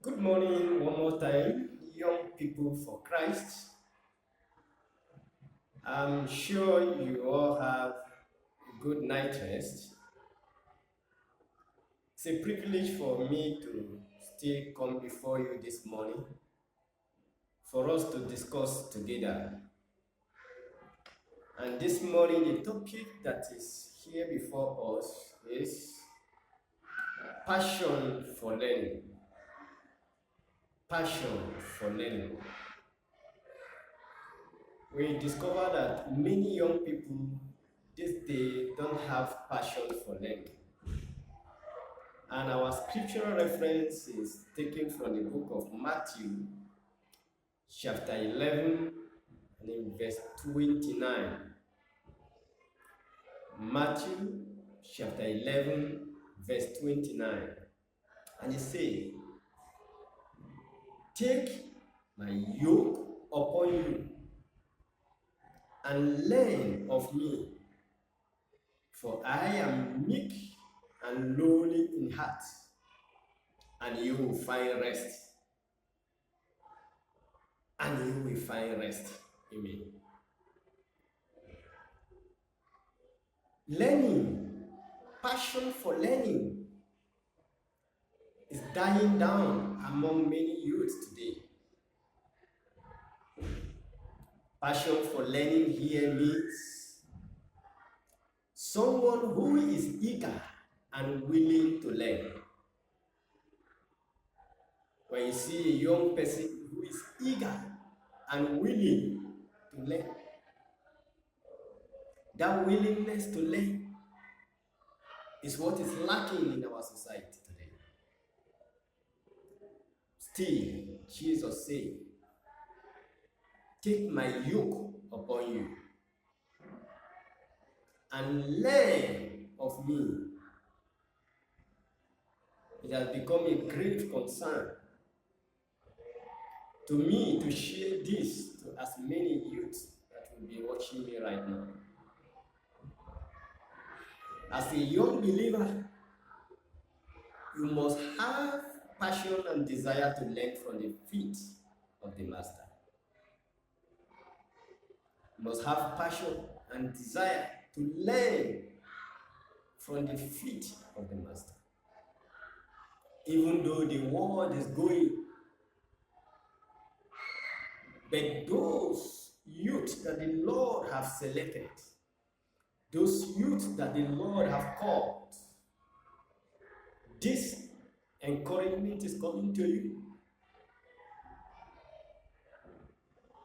Good morning, one more time, young people for Christ. I'm sure you all have a good night rest. It's a privilege for me to still come before you this morning for us to discuss together. And this morning, the topic that is here before us is passion for learning. Passion for learning. We discover that many young people this day don't have passion for learning. And our scriptural reference is taken from the book of Matthew, chapter 11, and in verse 29. Matthew, chapter 11, verse 29. And it says, "Take my yoke upon you and learn of me, for I am meek and lowly in heart, and you will find rest." And you will find rest. Amen. Learning, passion for learning, is dying down among many youths today. Passion for learning here means someone who is eager and willing to learn. When you see a young person who is eager and willing to learn, that willingness to learn is what is lacking in our society today. Still, Jesus said, "Take my yoke upon you and learn of me." It has become a great concern to me to share this to as many youths that will be watching me right now. As a young believer, you must have passion and desire to learn from the feet of the Master. You must have passion and desire to learn from the feet of the Master. Even though the world is going, but those youth that the Lord have selected, those youth that the Lord have called, this encouragement is coming to you.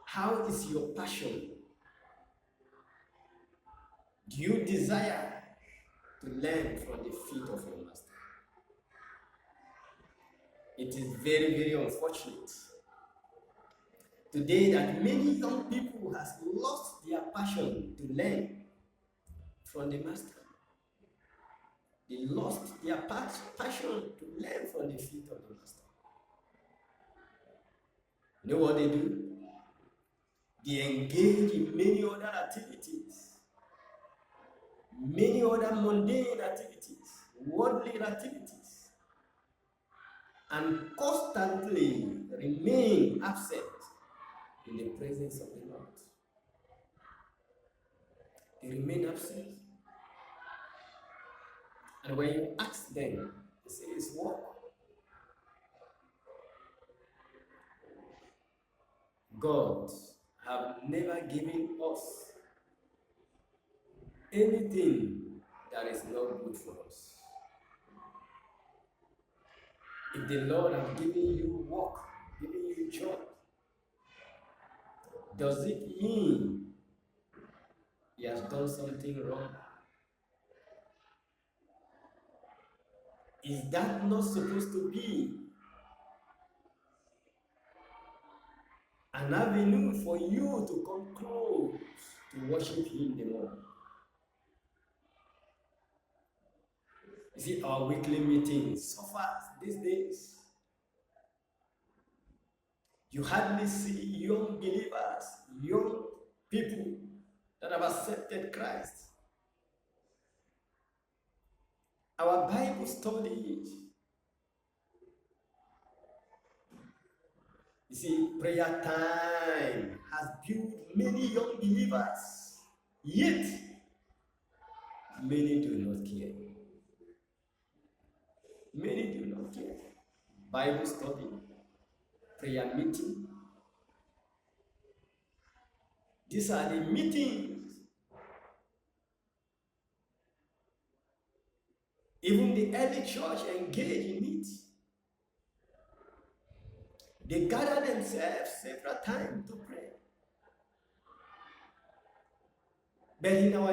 How is your passion? Do you desire to learn from the feet of your Master? It is very, very unfortunate today that many young people has lost their passion to learn from the Master. They lost their passion to learn from the feet of the Master. You know what they do? They engage in many other activities, many other mundane activities, worldly activities, and constantly remain absent in the presence of the Lord. They remain absent. And when you ask them, they say it's work. God have never given us anything that is not good for us. If the Lord have given you work, given you job, does it mean He has done something wrong? Is that not supposed to be an avenue for you to come close to worship Him the more? You see, our weekly meetings suffer these days. You hardly see young believers, young people that have accepted Christ. Our Bible studies You see, prayer time has built many young believers, yet many do not care. Many do not care. Bible study, prayer meeting. These are the meetings. Even the early church engaged in it. They gather themselves several times to pray. But in our